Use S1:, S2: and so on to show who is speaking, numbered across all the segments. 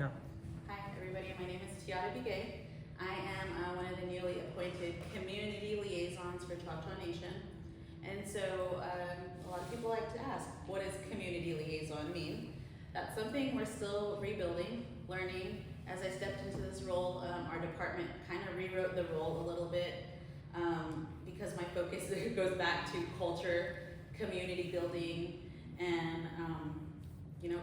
S1: Yeah.
S2: Hi everybody, my name is T'ata Begay. I am one of the newly appointed community liaisons for Choctaw Nation. And so a lot of people like to ask, what does community liaison mean? That's something we're still rebuilding, learning. As I stepped into this role, our department kind of rewrote the role a little bit because my focus goes back to culture, community building, and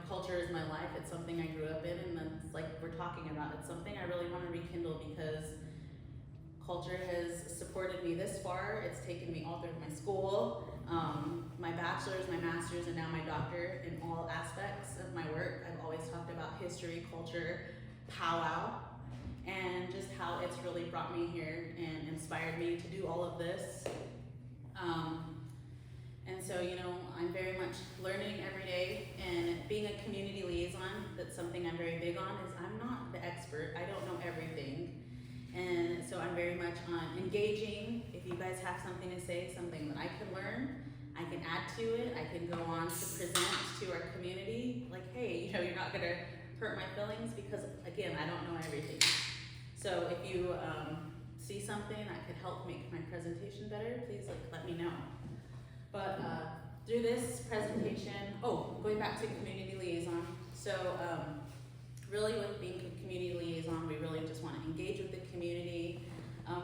S2: culture is my life. It's something I grew up in, and that's like we're talking about. It's something I really want to rekindle because culture has supported me this far. It's taken me all through my school, my bachelor's, my master's, and now my doctorate in all aspects of my work. I've always talked about history, culture, powwow, and just how it's really brought me here and inspired me to do all of this. And so, I'm very much learning every day, and being a community liaison, that's something I'm very big on, is I'm not the expert. I don't know everything. And so I'm very much on engaging. If you guys have something to say, something that I can learn, I can add to it. I can go on to present to our community, like, hey, you're not gonna hurt my feelings, because again, I don't know everything. So if you see something that could help make my presentation better, please let me know. But through this presentation, going back to community liaison, so really with being a community liaison, we really just want to engage with the community.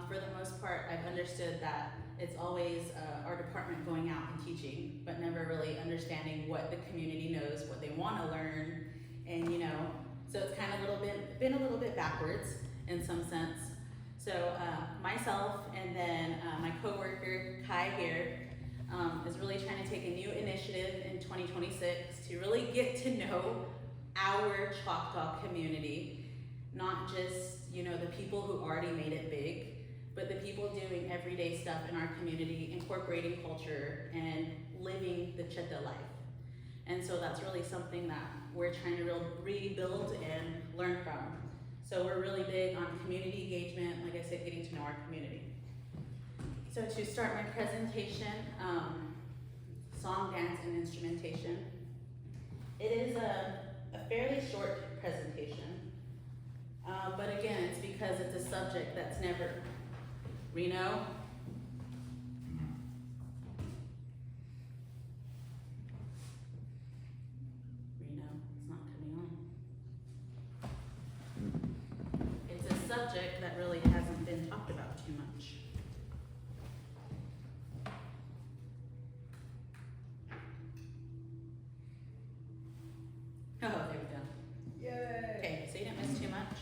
S2: For the most part, I've understood that it's always our department going out and teaching, but never really understanding what the community knows, what they want to learn, and so it's kind of been a little bit backwards in some sense. So myself and then my coworker Kai here is really trying to take a new initiative in 2026 to really get to know our Choctaw community, not just the people who already made it big, but the people doing everyday stuff in our community, incorporating culture and living the Choctaw life. And so that's really something that we're trying to rebuild and learn from. So we're really big on community engagement, like I said, getting to know our community. So to start my presentation, song, dance, and instrumentation. It is a fairly short presentation, but again, it's because it's a subject that's never, Reno? Reno, it's not coming on. It's a subject that really hasn't been talked about too much. Oh, there we go. Yay! Okay, so you didn't miss too much.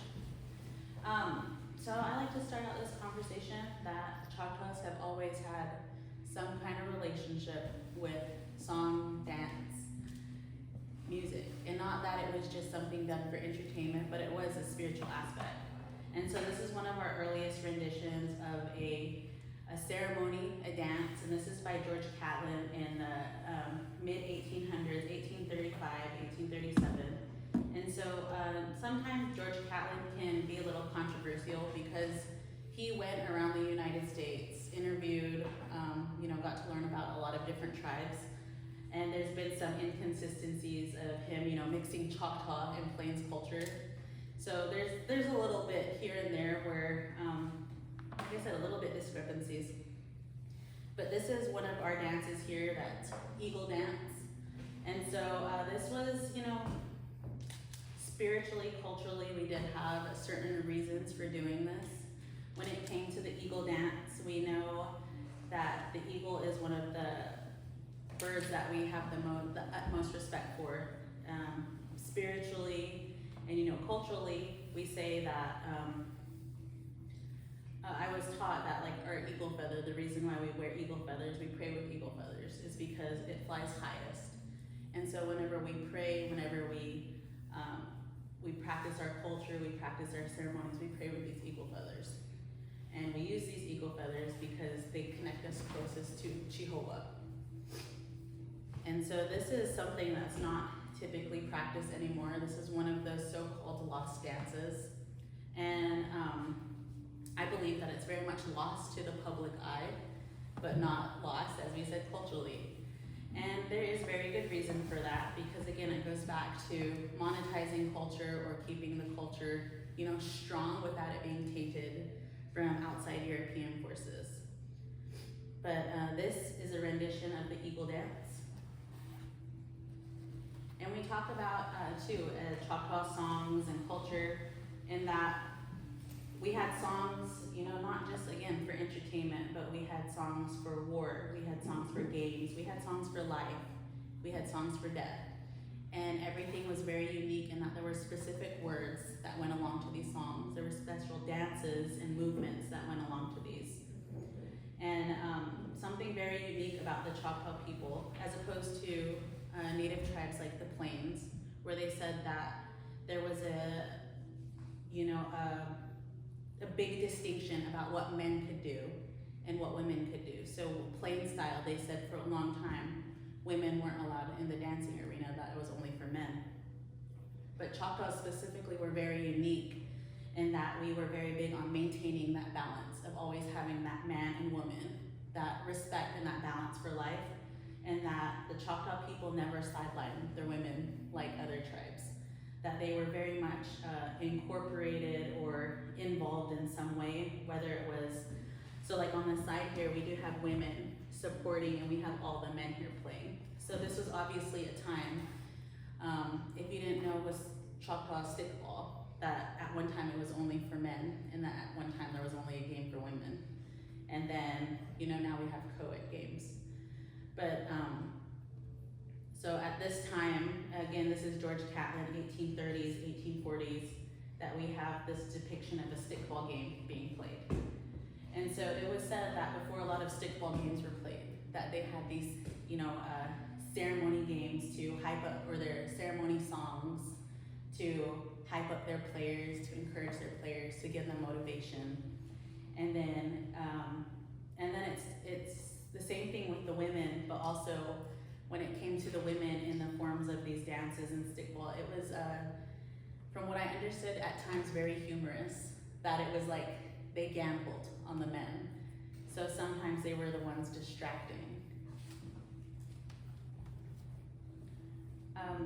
S2: So I like to start out this conversation that Choctaws have always had some kind of relationship with song, dance, music. And not that it was just something done for entertainment, but it was a spiritual aspect. And so this is one of our earliest renditions of a ceremony, a dance, and this is by George Catlin in the mid-1800s, 1835, 1837. And so sometimes George Catlin can be a little controversial because he went around the United States, interviewed, got to learn about a lot of different tribes. And there's been some inconsistencies of him, mixing Choctaw and Plains culture. So there's a little bit here and there where, like I said, a little bit discrepancies. But this is one of our dances here, that's Eagle Dance. And so this was, spiritually, culturally, we did have certain reasons for doing this. When it came to the Eagle Dance, we know that the eagle is one of the birds that we have the utmost respect for. Spiritually and culturally, we say that I was taught that our eagle feather, the reason why we wear eagle feathers, we pray with eagle feathers, is because it flies highest. And so whenever we pray, whenever we practice our culture, we practice our ceremonies, we pray with these eagle feathers. And we use these eagle feathers because they connect us closest to Jehovah. And so this is something that's not typically practiced anymore. This is one of those so-called lost dances. And I believe that it's very much lost to the public eye, but not lost, as we said, culturally. And there is very good reason for that, because again, it goes back to monetizing culture or keeping the culture, you know, strong without it being tainted from outside European forces. But this is a rendition of the Eagle Dance. And we talk about, too, Choctaw songs and culture, in that we had songs, you know, not just, again, for entertainment, but we had songs for war, we had songs for games, we had songs for life, we had songs for death. And everything was very unique in that there were specific words that went along to these songs. There were special dances and movements that went along to these. And something very unique about the Choctaw people, as opposed to native tribes like the Plains, where they said that there was a big distinction about what men could do and what women could do. So plain style, they said for a long time, women weren't allowed in the dancing arena, that it was only for men. But Choctaws specifically were very unique in that we were very big on maintaining that balance of always having that man and woman, that respect and that balance for life, and that the Choctaw people never sidelined their women like other tribes. That they were very much incorporated or involved in some way, whether it was, so like on the side here, we do have women supporting and we have all the men here playing. So this was obviously a time, if you didn't know, it was Choctaw stickball, that at one time it was only for men, and that at one time there was only a game for women. And then, you know, now we have co-ed games. But, so at this time, again, this is George Catlin, 1830s, 1840s, that we have this depiction of a stickball game being played. And so it was said that before a lot of stickball games were played, that they had these, you know, ceremony games to hype up, or their ceremony songs to hype up their players, to encourage their players, to give them motivation. And then it's the same thing with the women, but also when it came to the women in the forms of these dances and stickball, it was, from what I understood, at times very humorous, that it was like they gambled on the men. So sometimes they were the ones distracting.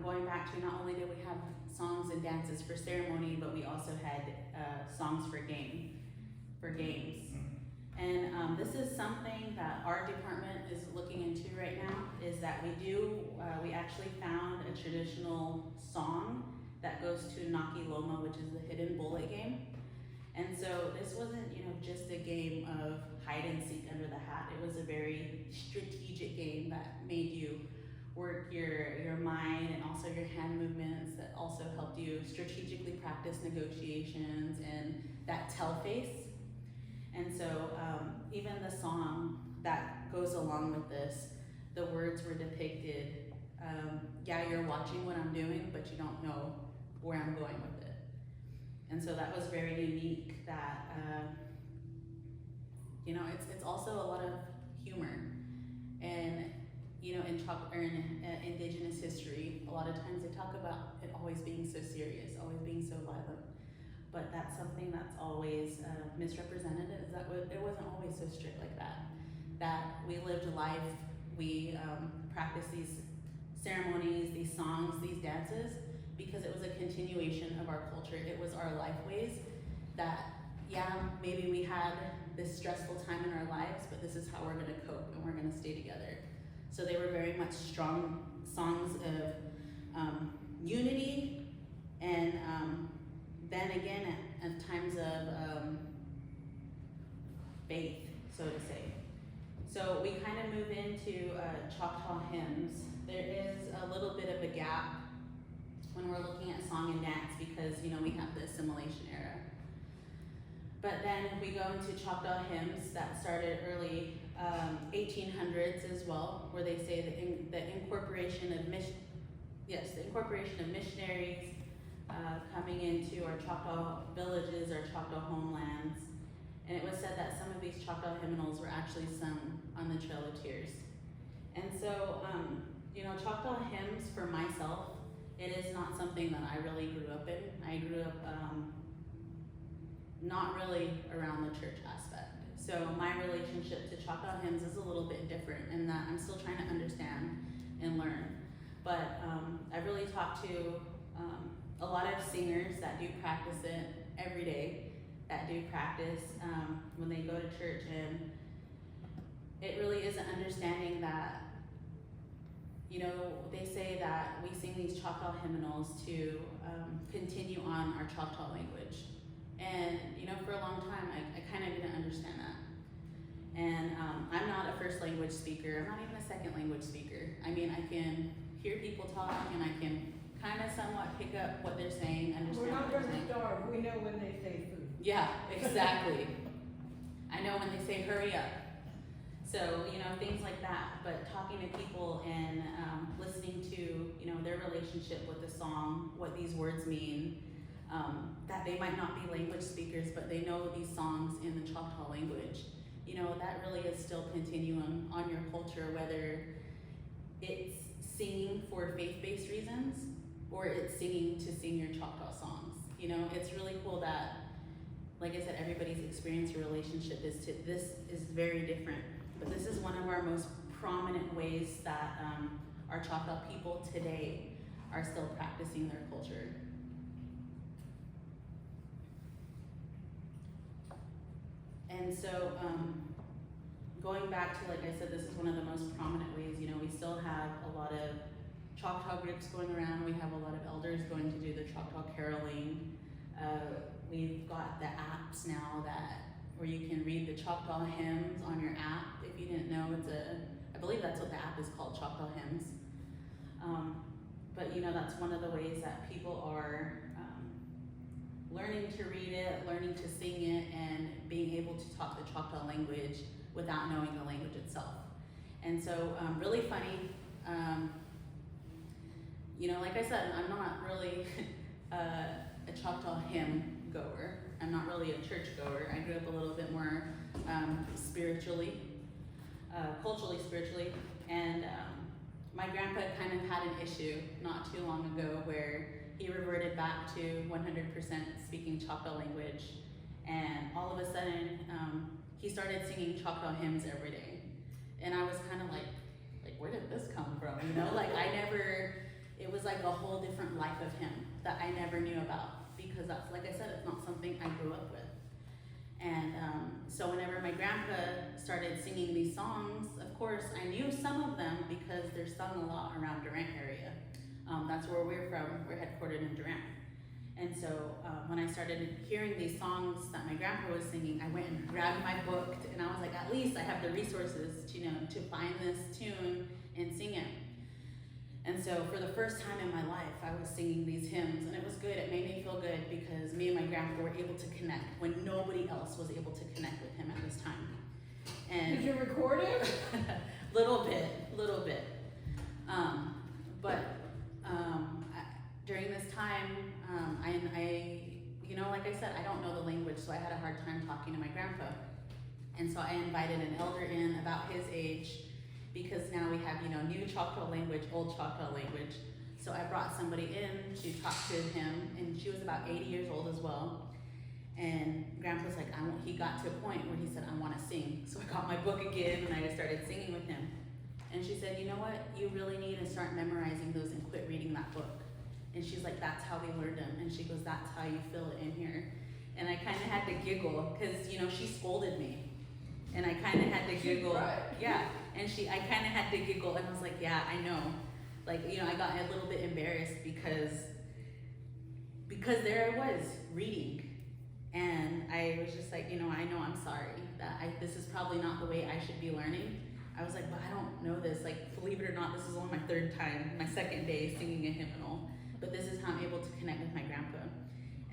S2: Going back to, not only did we have songs and dances for ceremony, but we also had songs for games. And this is something that our department is looking into right now, is that we actually found a traditional song that goes to Naki Loma, which is the hidden bullet game. And so this wasn't, you know, just a game of hide and seek under the hat. It was a very strategic game that made you work your mind and also your hand movements, that also helped you strategically practice negotiations and that tell face. And so even the song that goes along with this, the words were depicted, yeah, you're watching what I'm doing, but you don't know where I'm going with it. And so that was very unique, that, you know, it's also a lot of humor. And, you know, in indigenous history, a lot of times they talk about it always being so serious, always being so violent. But that's something that's always misrepresented, is that it wasn't always so strict like that. That we lived life, we practiced these ceremonies, these songs, these dances, because it was a continuation of our culture. It was our life ways that, yeah, maybe we had this stressful time in our lives, but this is how we're gonna cope and we're gonna stay together. So they were very much strong songs of unity, and then again at times of faith, so to say. So we kind of move into Choctaw hymns. There is a little bit of a gap when we're looking at song and dance, because, you know, we have the assimilation era. But then we go into Choctaw hymns that started early 1800s as well, where they say the incorporation of missionaries coming into our Choctaw villages, our Choctaw homelands. And it was said that some of these Choctaw hymnals were actually sung on the Trail of Tears. And so, you know, Choctaw hymns for myself, it is not something that I really grew up in. I grew up not really around the church aspect. So my relationship to Choctaw hymns is a little bit different, in that I'm still trying to understand and learn. But I really talked to a lot of singers that do practice it every day, that do practice when they go to church, and it really is an understanding that, you know, they say that we sing these Choctaw hymnals to continue on our Choctaw language. And, you know, for a long time, I kind of didn't understand that. And I'm not a first language speaker. I'm not even a second language speaker. I mean, I can hear people talk and I can kind of somewhat pick up what they're saying, understand
S1: We're not
S2: what they're
S1: going to
S2: saying.
S1: starve. We know when they say food.
S2: Yeah, exactly. I know when they say hurry up. So, you know, things like that. But talking to people and listening to, you know, their relationship with the song, what these words mean, that they might not be language speakers, but they know these songs in the Choctaw language. You know, that really is still continuum on your culture, whether it's singing for faith-based reasons or it's singing to sing your Choctaw songs. You know, it's really cool that, like I said, everybody's experience or relationship this is very different. But this is one of our most prominent ways that our Choctaw people today are still practicing their culture. And so, going back to, like I said, this is one of the most prominent ways. You know, we still have a lot of Choctaw groups going around. We have a lot of elders going to do the Choctaw caroling. We've got the apps now where you can read the Choctaw hymns on your app. If you didn't know, I believe that's what the app is called, Choctaw Hymns. But you know, that's one of the ways that people are learning to read it, learning to sing it, and being able to talk the Choctaw language without knowing the language itself. And so, really funny. You know, like I said, I'm not really a Choctaw hymn goer. I'm not really a church goer. I grew up a little bit more spiritually, culturally spiritually, and my grandpa kind of had an issue not too long ago where he reverted back to 100% speaking Choctaw language, and all of a sudden he started singing Choctaw hymns every day, and I was kind of like where did this come from? You know, like it was like a whole different life of him that I never knew about, because that's, like I said, it's not something I grew up with. And so whenever my grandpa started singing these songs, of course I knew some of them because they're sung a lot around Durant area. That's where we're from. We're headquartered in Durant. And so when I started hearing these songs that my grandpa was singing, I went and grabbed my book, and I was like, at least I have the resources to, you know, to find this tune and sing it. And so for the first time in my life, I was singing these hymns, and it was good. It made me feel good because me and my grandpa were able to connect when nobody else was able to connect with him at this time. And
S1: did you record it?
S2: little bit. During this time, I, you know, like I said, I don't know the language, so I had a hard time talking to my grandpa. And so I invited an elder in about his age, because now we have, you know, new Choctaw language, old Choctaw language. So I brought somebody in to talk to him, and she was about 80 years old as well. And Grandpa's like, he got to a point where he said, I want to sing. So I got my book again, and I just started singing with him. And she said, you know what, you really need to start memorizing those and quit reading that book. And she's like, that's how they learned them. And she goes, that's how you feel it in here. And I kind of had to giggle, because, you know, she scolded me. And I kind of had to giggle.
S1: Right.
S2: Yeah. And I kind of had to giggle, and I was like, yeah, I know. Like, you know, I got a little bit embarrassed because there I was reading. And I was just like, you know, I know, I'm sorry that this is probably not the way I should be learning. I was like, but I don't know this. Like, believe it or not, this is only my third time, my second day singing a hymnal. But this is how I'm able to connect with my grandpa.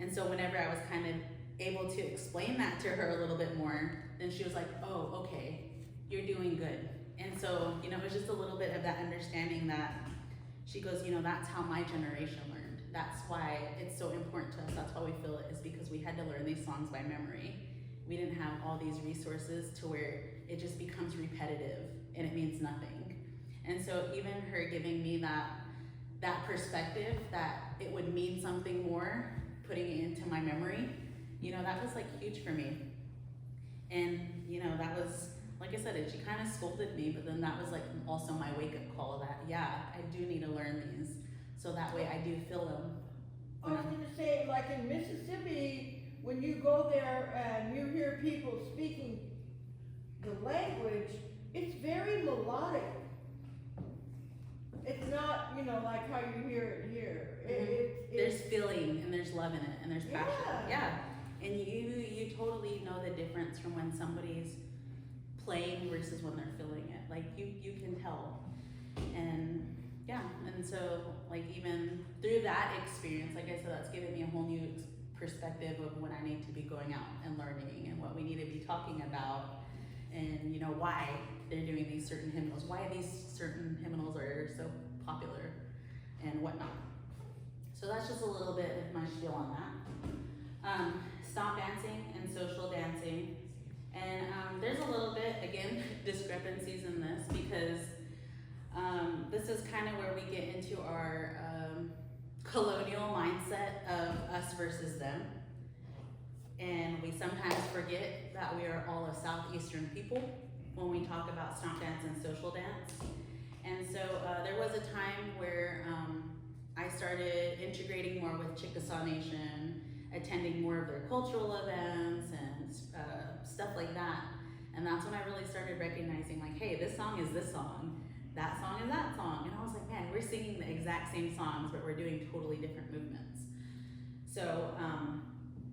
S2: And so whenever I was kind of able to explain that to her a little bit more, then she was like, oh, okay, you're doing good. And so, you know, it was just a little bit of that understanding that she goes, you know, that's how my generation learned. That's why it's so important to us. That's why we feel it, is because we had to learn these songs by memory. We didn't have all these resources to where it just becomes repetitive and it means nothing. And so even her giving me that perspective that it would mean something more, putting it into my memory, you know, that was like huge for me. And, you know, that was, like I said, she kind of scolded me, but then that was like also my wake-up call that, yeah, I do need to learn these, so that way I do feel them.
S1: I was gonna say, like in Mississippi, when you go there and you hear people speaking the language, it's very melodic. It's not, like how you hear it here.
S2: There's feeling and there's love in it and there's passion.
S1: Yeah.
S2: And you totally know the difference from when somebody's playing versus when they're feeling it. Like you can tell. And so like even through that experience, like I said, that's given me a whole new perspective of when I need to be going out and learning and what we need to be talking about, and why they're doing these certain hymnals, why these certain hymnals are so popular and whatnot. So that's just a little bit of my spiel on that. Stomp dancing and social dancing. And there's a little bit, again, discrepancies in this because this is kind of where we get into our colonial mindset of us versus them. And we sometimes forget that we are all a Southeastern people when we talk about stomp dance and social dance. And so there was a time where I started integrating more with Choctaw Nation, attending more of their cultural events and stuff like that. And that's when I really started recognizing like, hey, this song is this song, that song is that song. And I was like, man, we're singing the exact same songs, but we're doing totally different movements. So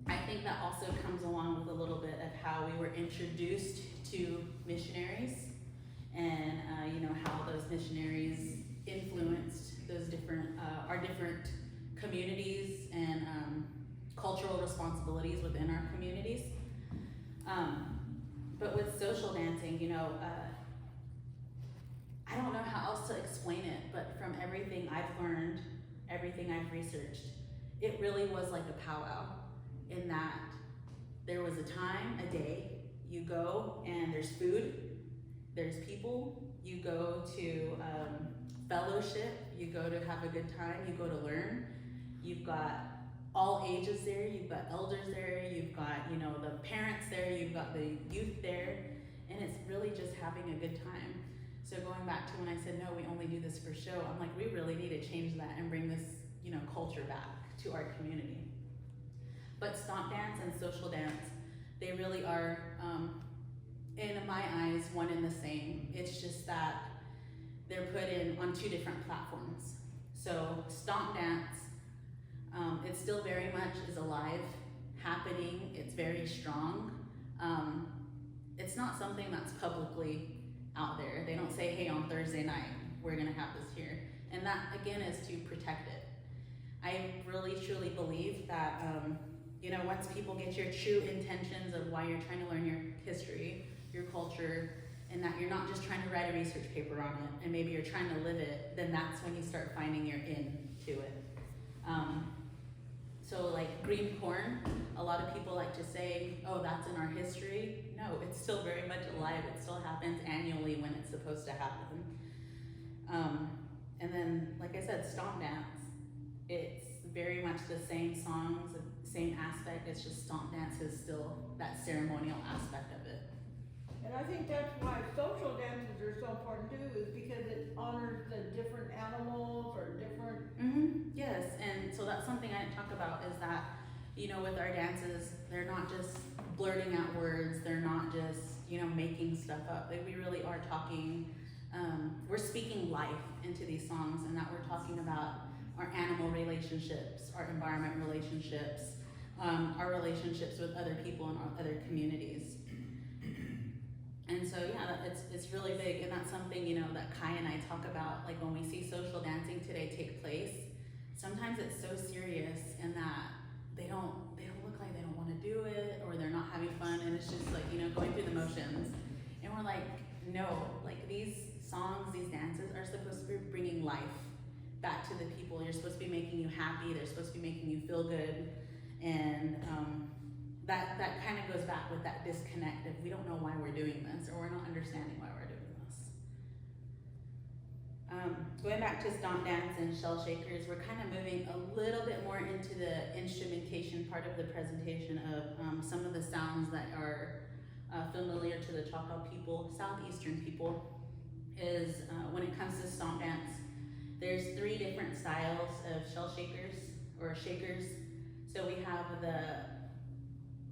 S2: I think that also comes along with a little bit of how we were introduced to missionaries and how those missionaries influenced those different, our different communities and cultural responsibilities within our communities. But with social dancing, I don't know how else to explain it, but from everything I've learned, everything I've researched, it really was like a powwow in that there was a time, a day, you go and there's food, there's people, you go to fellowship, you go to have a good time, you go to learn, you've got all ages there, you've got elders there, you've got, the parents there, you've got the youth there, and it's really just having a good time. So going back to when I said, no, we only do this for show, I'm like, we really need to change that and bring this, culture back to our community. But stomp dance and social dance, they really are, in my eyes, one and the same. It's just that they're put in on two different platforms. So stomp dance, it still very much is alive, happening, it's very strong. It's not something that's publicly out there. They don't say, hey, on Thursday night, we're gonna have this here. And that, again, is to protect it. I really, truly believe that, once people get your true intentions of why you're trying to learn your history, your culture, and that you're not just trying to write a research paper on it, and maybe you're trying to live it, then that's when you start finding your in to it. So like green corn, a lot of people like to say, oh, that's in our history. No, it's still very much alive. It still happens annually when it's supposed to happen. And then, like I said, stomp dance. It's very much the same songs, the same aspect. It's just stomp dance is still that ceremonial aspect of it.
S1: And I think that's why social dances are so important too, is because it honors the different animals or different.
S2: Yes, and so that's something I didn't talk about is that, with our dances, they're not just blurting out words, they're not just, making stuff up. Like we really are talking, we're speaking life into these songs, and that we're talking about our animal relationships, our environment relationships, our relationships with other people and our other communities. And so it's really big, and that's something that Kai and I talk about. Like when we see social dancing today take place, sometimes it's so serious in that they don't look like they don't want to do it, or they're not having fun, and it's just like going through the motions. And we're like, no, like these songs, these dances are supposed to be bringing life back to the people. You're supposed to be making you happy. They're supposed to be making you feel good, and that kind of goes back with that disconnect of we don't know why we're doing this, or we're not understanding why we're doing this. Going back to stomp dance and shell shakers, we're kind of moving a little bit more into the instrumentation part of the presentation of some of the sounds that are familiar to the Choctaw people, Southeastern people, is when it comes to stomp dance, there's 3 different styles of shell shakers or shakers. So we have the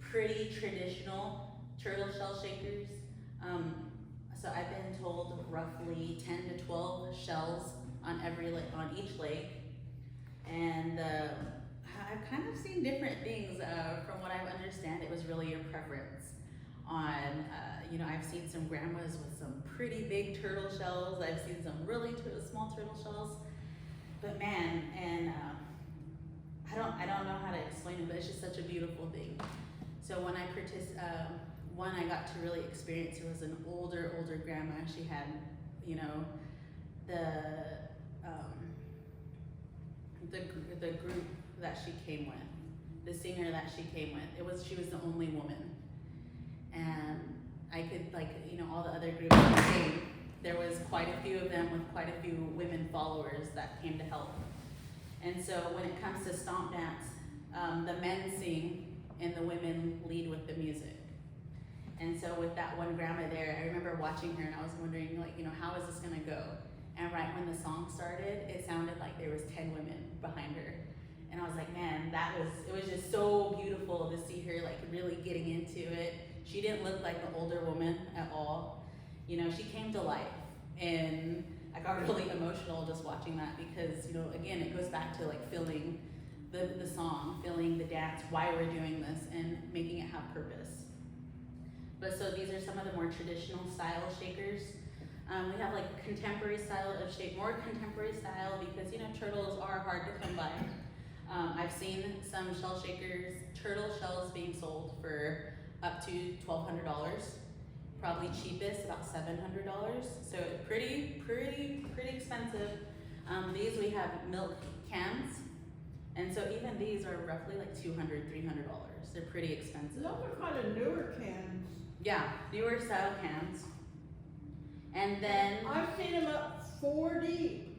S2: pretty traditional turtle shell shakers. So I've been told roughly 10 to 12 shells on on each leg, and I've kind of seen different things. From what I understand, it was really your preference. I've seen some grandmas with some pretty big turtle shells. I've seen some really small turtle shells. But man, and I don't know how to explain it, but it's just such a beautiful thing. So when one I got to really experience, it was an older grandma. She had, the group that she came with, the singer that she came with. She was the only woman, and I could all the other groups that came. There was quite a few of them with quite a few women followers that came to help. And so when it comes to stomp dance, the men sing and the women lead with the music. And so with that one grandma there, I remember watching her and I was wondering, how is this gonna go? And right when the song started, it sounded like there was 10 women behind her. And I was like, man, it was just so beautiful to see her really getting into it. She didn't look like the older woman at all. She came to life. And I got really emotional just watching that because, again, it goes back to feeling the song, feeling the dance, why we're doing this, and making it have purpose. But so these are some of the more traditional style shakers. We have contemporary style of shake, more contemporary style because turtles are hard to come by. I've seen some shell shakers, turtle shells being sold for up to $1,200. Probably cheapest about $700. So pretty expensive. These we have milk cans, and so even these are roughly $200, $300. They're pretty expensive.
S1: Those are kind of newer cans.
S2: Yeah, newer style cans. And then
S1: I've seen them up 4 deep,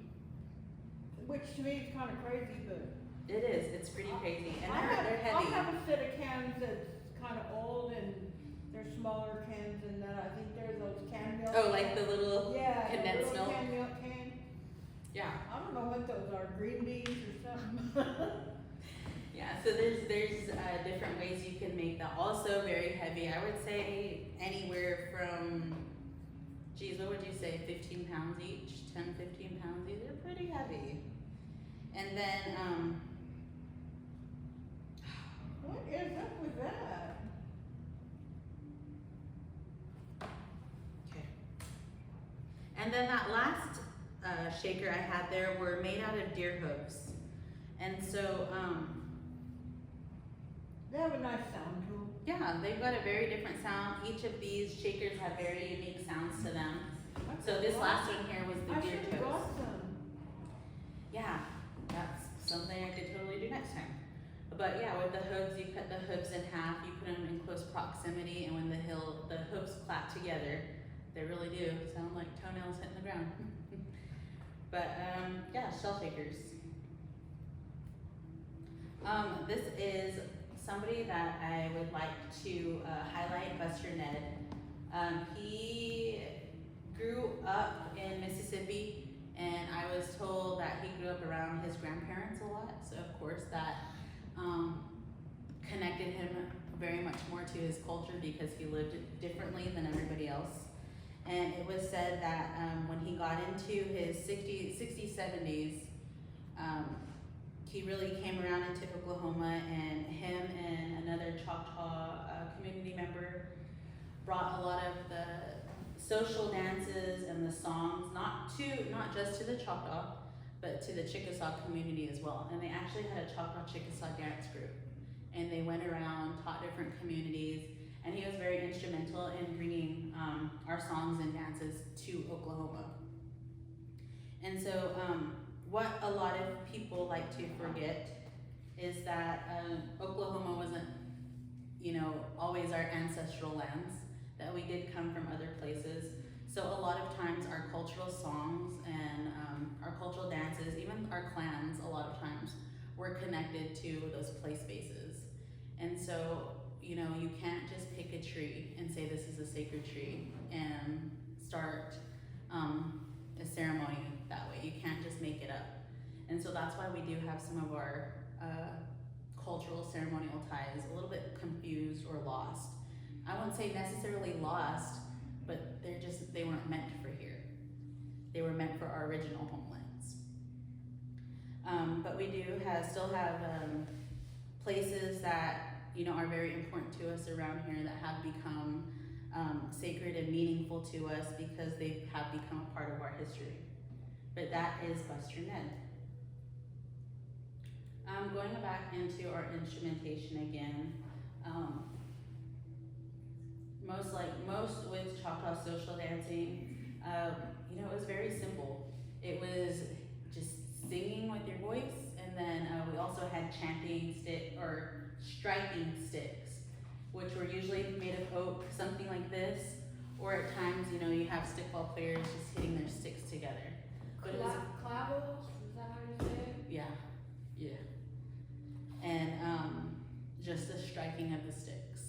S1: which to me is kind of crazy, but
S2: it is. It's pretty crazy, and they're
S1: I
S2: heavy.
S1: have a set of cans that's kind of old and they're smaller cans, and then I think there's those canned milk.
S2: Oh, like the little condensed
S1: little
S2: milk.
S1: canned milk can.
S2: Yeah.
S1: I don't know what those are, green beans or something.
S2: Yeah, so there's different ways you can make that. Also very heavy. I would say anywhere from, what would you say, 15 pounds each? 10, 15 pounds each? They're pretty heavy. And then,
S1: What is up with that?
S2: okay. And then that last shaker I had there were made out of deer hooves. And so,
S1: They have a nice sound to them.
S2: yeah, they've got a very different sound. Each of these shakers have very unique sounds to them. So this last one here was the
S1: I
S2: deer
S1: should have
S2: toes.
S1: brought some.
S2: Yeah, that's something I could totally do next time. But yeah, with the hooves, you cut the hooves in half, you put them in close proximity, and when the hooves clap together, they really do sound like toenails hitting the ground. But yeah, shell shakers. This is somebody that I would like to highlight, Buster Ned. He grew up in Mississippi, and I was told that he grew up around his grandparents a lot, so of course that connected him very much more to his culture because he lived differently than everybody else. And it was said that when he got into his 60s, 70s, he really came around into Oklahoma, and him and another Choctaw community member brought a lot of the social dances and the songs, not just to the Choctaw, but to the Chickasaw community as well. And they actually had a Choctaw Chickasaw dance group, and they went around, taught different communities, and he was very instrumental in bringing our songs and dances to Oklahoma. And so what a lot of people like to forget is that Oklahoma wasn't, always our ancestral lands, that we did come from other places. So a lot of times our cultural songs and our cultural dances, even our clans, a lot of times were connected to those place bases. And so, you can't just pick a tree and say this is a sacred tree and start a ceremony that way. You can't just make it up. And so that's why we do have some of our cultural ceremonial ties a little bit confused or lost. I wouldn't say necessarily lost, but they weren't meant for here. They were meant for our original homelands. But we do still have places that are very important to us around here that have become sacred and meaningful to us because they have become a part of our history. But that is Western Ed. Going back into our instrumentation again, most with Choctaw social dancing, it was very simple. It was just singing with your voice, and then we also had chanting striking sticks, which were usually made of oak, something like this, or at times, you have stickball players just hitting their sticks together. But it was
S1: clavels, is that how you say it?
S2: yeah. And just the striking of the sticks.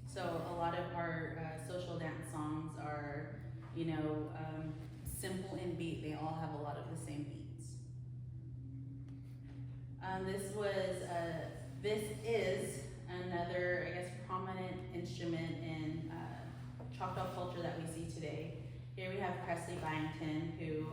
S2: So a lot of our social dance songs are, simple in beat. They all have a lot of the same beats. This is another, I guess, prominent instrument in Choctaw culture that we see today. Here we have Presley Byington, who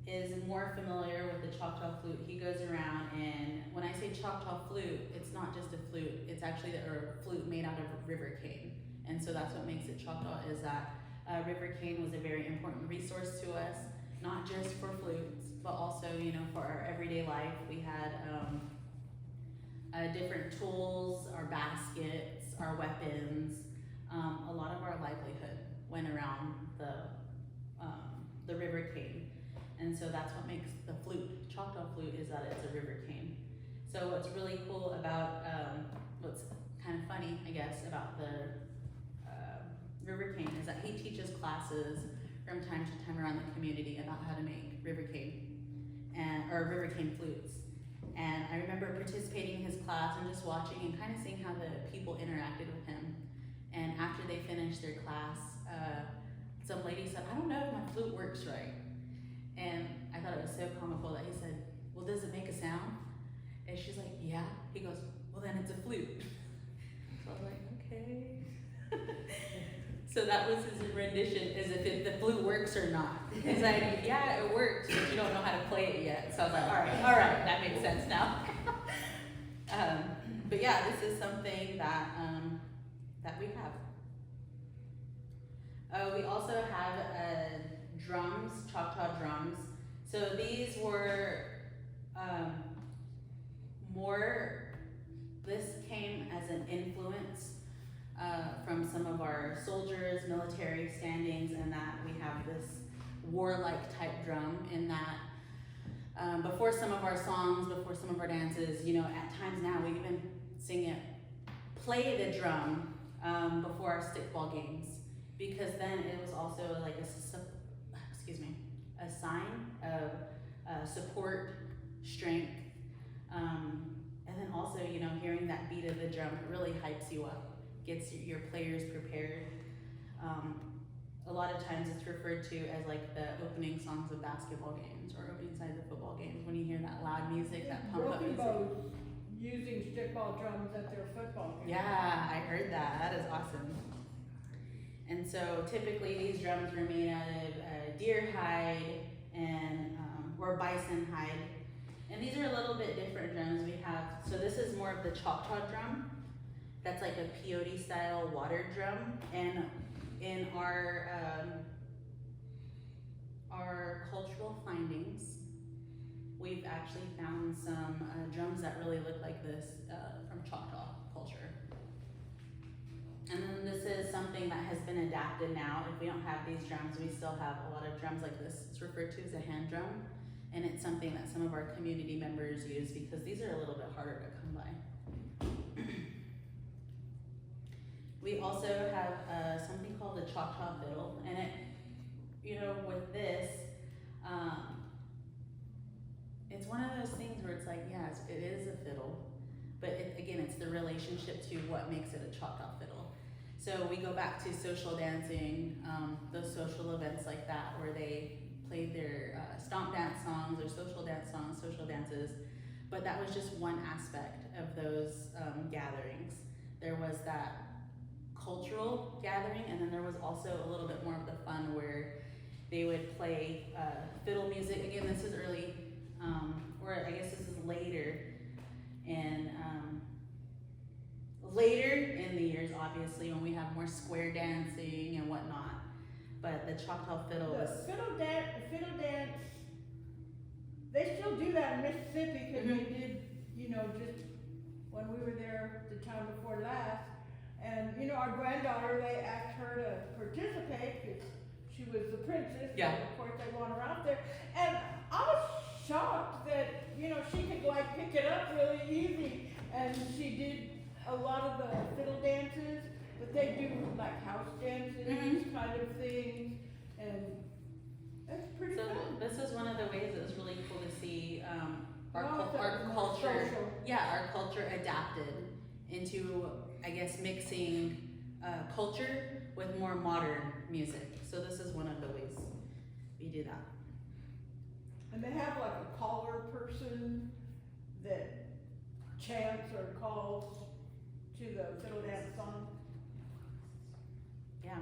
S2: is more familiar with the Choctaw flute. He goes around, and when I say Choctaw flute, it's not just a flute, it's actually a flute made out of river cane. And so that's what makes it Choctaw, is that river cane was a very important resource to us, not just for flutes, but also, for our everyday life. We had different tools, our baskets, our weapons. A lot of our livelihood went around the river cane. And so that's what makes the flute, Choctaw flute, is that it's a river cane. So what's really cool about, what's kind of funny, I guess, about the river cane is that he teaches classes from time to time around the community about how to make river cane or river cane flutes. And I remember participating in his class and just watching and kind of seeing how the people interacted with him. And after they finished their class, some lady said, "I don't know if my flute works right." And I thought it was so comical that he said, "Well, does it make a sound?" And she's like, "Yeah." He goes, "Well, then it's a flute." So I was like, okay. So that was his rendition, as if the flute works or not. He's like, "Yeah, it works, but you don't know how to play it yet." So I was like, all right, that makes sense now. But yeah, this is something that we have. We also have drums, Choctaw drums. So these were this came as an influence from some of our soldiers, military standings, and that we have this warlike type drum in that before some of our songs, before some of our dances, at times now we even play the drum before our stickball games, because then it was also like a sign of support, strength, and then also, hearing that beat of the drum, it really hypes you up, gets your players prepared. A lot of times it's referred to as like the opening songs of basketball games or opening sides of football games, when you hear that loud music, that pump up music.
S1: Broken Bows using stickball drums at their football games.
S2: Yeah, I heard that. That is awesome. And so typically these drums were made out of deer hide and or bison hide. And these are a little bit different drums we have. So this is more of the Choctaw drum. That's like a peyote style water drum. And in our cultural findings, we've actually found some drums that really look like this from Choctaw culture. And then this is something that has been adapted now. If we don't have these drums, we still have a lot of drums like this. It's referred to as a hand drum, and it's something that some of our community members use because these are a little bit harder to come by. We also have something called the Choctaw fiddle, and it, with this, it's one of those things where it's like, yes, it is a fiddle, but again, it's the relationship to what makes it a Choctaw fiddle. So we go back to social dancing, those social events like that where they played their stomp dance songs or social dance songs, social dances. But that was just one aspect of those gatherings. There was that cultural gathering, and then there was also a little bit more of the fun where they would play fiddle music. Again, this is early, or I guess this is later, and later in the years, obviously, when we have more square dancing and whatnot. But the Choctaw fiddle was...
S1: The fiddle dance, they still do that in Mississippi, because
S2: Mhm.
S1: they did, just when we were there the time before last. And, our granddaughter, they asked her to participate, because she was the princess.
S2: Yeah.
S1: And of course, they want her out there. And I was shocked that, she could pick it up really easy. And she did a lot of the fiddle dances, but they do house dances,
S2: Mhm.
S1: kind of things. And that's pretty
S2: So
S1: fun.
S2: this is one of the ways it was really cool to see our
S1: Well,
S2: our
S1: more
S2: culture.
S1: social.
S2: Yeah, our culture adapted into, I guess, mixing culture with more modern music. So this is one of the ways we do that.
S1: And they have a caller person that chants or calls to the fiddle dance song.
S2: Yeah,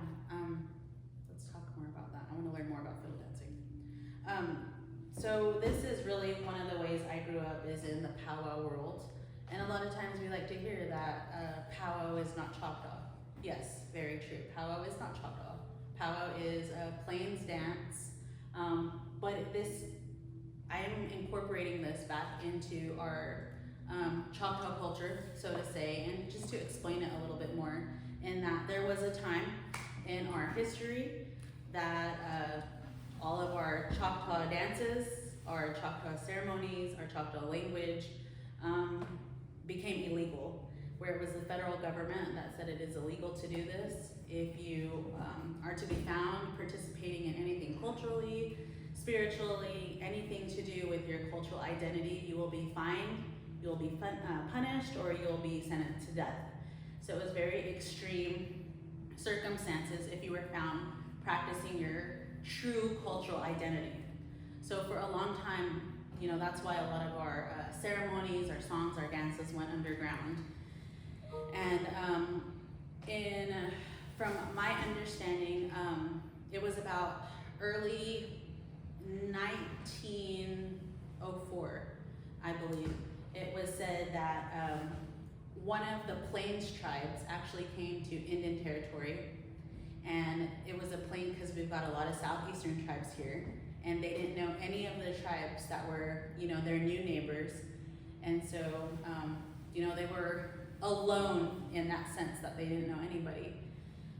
S2: let's talk more about that. I want to learn more about fiddle dancing. So this is really one of the ways I grew up, is in the powwow world. And a lot of times we like to hear that powwow is not Choctaw. Yes, very true. Powwow is not Choctaw. Powwow is a plains dance, but I am incorporating this back into our Choctaw culture, so to say, and just to explain it a little bit more, in that there was a time in our history that all of our Choctaw dances, our Choctaw ceremonies, our Choctaw language became illegal, where it was the federal government that said it is illegal to do this. If you are to be found participating in anything culturally, spiritually, anything to do with your cultural identity, you will be fined, you'll be punished, or you'll be sentenced to death. So it was very extreme circumstances if you were found practicing your true cultural identity. So for a long time, that's why a lot of our ceremonies, our songs, our dances went underground. And from my understanding, it was about early 1904, I believe. It was said that one of the Plains tribes actually came to Indian Territory, and it was a plain because we've got a lot of southeastern tribes here, and they didn't know any of the tribes that were, their new neighbors, and so, they were alone in that sense that they didn't know anybody.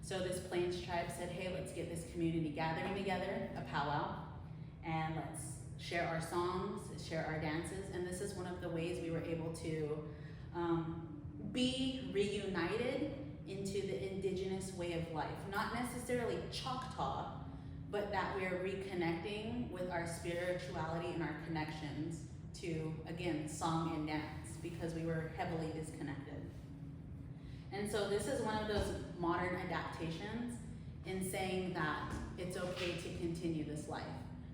S2: So this Plains tribe said, hey, let's get this community gathering together, a powwow, and let's share our songs, share our dances, and this is one of the ways we were able to be reunited into the indigenous way of life. Not necessarily Choctaw, but that we are reconnecting with our spirituality and our connections to, again, song and dance, because we were heavily disconnected. And so this is one of those modern adaptations in saying that it's okay to continue this life.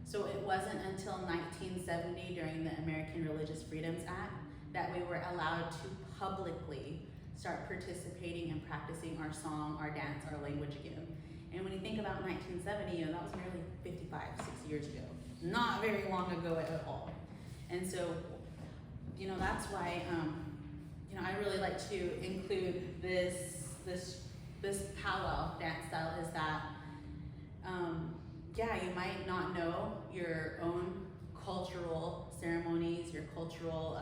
S2: So it wasn't until 1970, during the American Religious Freedoms Act, that we were allowed to publicly start participating and practicing our song, our dance, our language again. And when you think about 1970, that was nearly 55, 60 years ago. Not very long ago at all. And so, that's why, I really like to include this powwow dance style, is that, you might not know your own cultural ceremonies, your cultural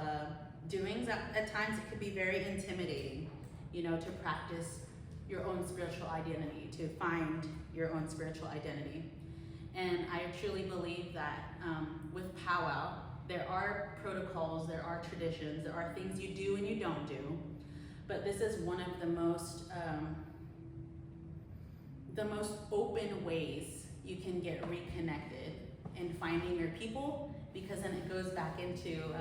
S2: doings. At times it could be very intimidating, to practice your own spiritual identity, to find your own spiritual identity. And I truly believe that with powwow, there are protocols, there are traditions, there are things you do and you don't do. But this is one of the most open ways you can get reconnected in finding your people, because then it goes back into,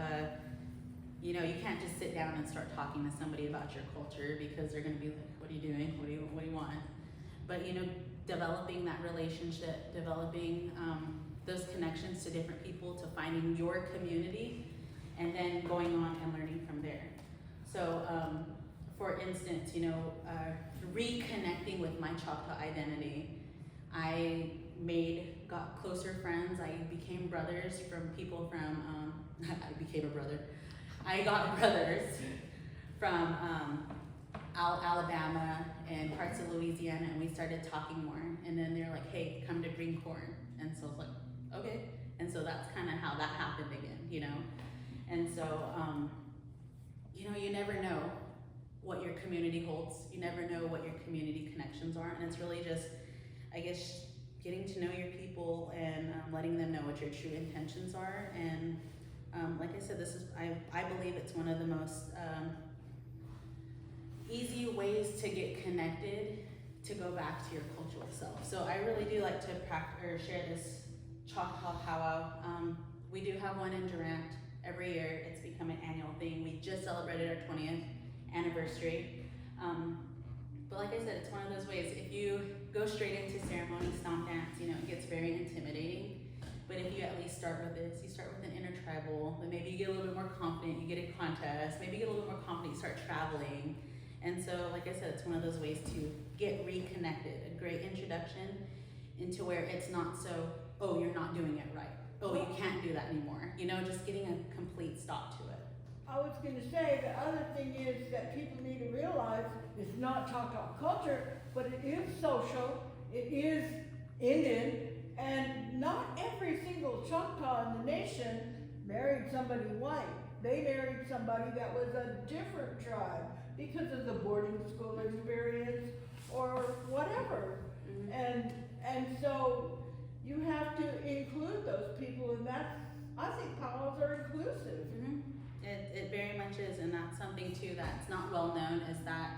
S2: you can't just sit down and start talking to somebody about your culture, because they're gonna be like, what are you doing? What do you want? But developing that relationship, developing those connections to different people, to finding your community, and then going on and learning from there. So, for instance, reconnecting with my Choctaw identity, I got closer friends. I became brothers from people from, I became a brother. I got brothers from Alabama and parts of Louisiana, and we started talking more. And then they're like, hey, come to Green Corn. And so I was like, okay. And so that's kind of how that happened again, And so, you never know what your community holds. You never know what your community connections are. And it's really just, I guess, getting to know your people and letting them know what your true intentions are. And like I said, I believe it's one of the most easy ways to get connected, to go back to your cultural self. So I really do like to share this Choctaw powwow. We do have one in Durant every year. It's become an annual thing. We just celebrated our 20th anniversary. But like I said, it's one of those ways, if you go straight into ceremony, stomp dance, it gets very intimidating. But if you at least start with this, you start with an intertribal, then maybe you get a little bit more confident, you get a contest, maybe you get a little bit more confident, you start traveling. And so, like I said, it's one of those ways to get reconnected, a great introduction into where it's not so, oh, you're not doing it right. Oh, you can't do that anymore. Just getting a complete stop to it.
S1: I was going to say, the other thing is that people need to realize it's not Choctaw culture, but it is social, it is Indian, and not every single Choctaw in the nation married somebody white. They married somebody that was a different tribe because of the boarding school experience or whatever. Mm-hmm. And so you have to include those people, and I think powwows are inclusive.
S2: Mm-hmm. It very much is, and that's something too that's not well known, is that,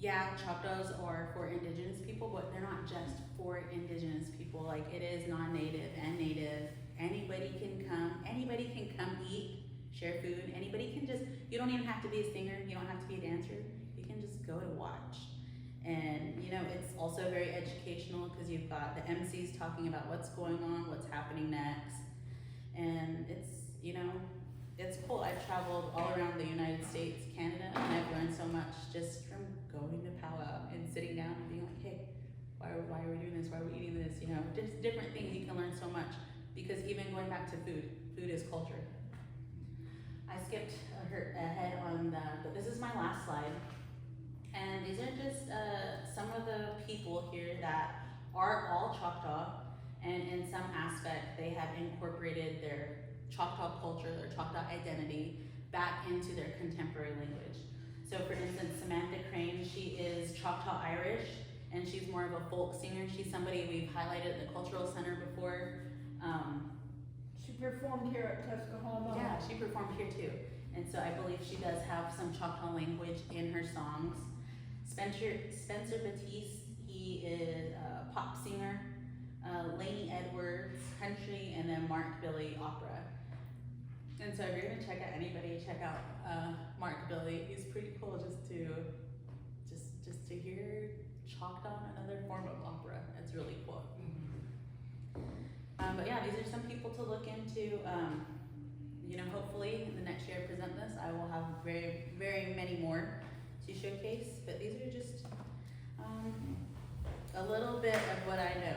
S2: yeah, Choctaws are for Indigenous people, but they're not just for Indigenous people. Like, it is non-Native and Native. Anybody can come eat, share food. Anybody can you don't even have to be a singer, you don't have to be a dancer. You can just go to watch. And, it's also very educational because you've got the MCs talking about what's going on, what's happening next. And it's cool. I've traveled all around the United States, Canada, and I've learned so much just from going to powwow and sitting down and being like, hey, why are we doing this? Why are we eating this? Just different things. You can learn so much, because even going back to food is culture. I skipped ahead on but this is my last slide. And these are just some of the people here that are all Choctaw, and in some aspect they have incorporated their Choctaw culture, their Choctaw identity back into their contemporary language. So for instance, Samantha Crane, she is Choctaw Irish, and she's more of a folk singer. She's somebody we've highlighted at the Cultural Center before.
S1: She performed here at Tuscaloosa.
S2: Yeah, she performed here too. And so I believe she does have some Choctaw language in her songs. Spencer Batiste, he is a pop singer. Lainey Edwards, country, and then Mark Billy, opera. And so if you're gonna check out anybody, check out Mark Billy. He's pretty cool just to hear Choctaw in another form of opera. It's really cool. But yeah, these are some people to look into. Hopefully in the next year I present this, I will have very, very many more to showcase. But these are just a little bit of what I know.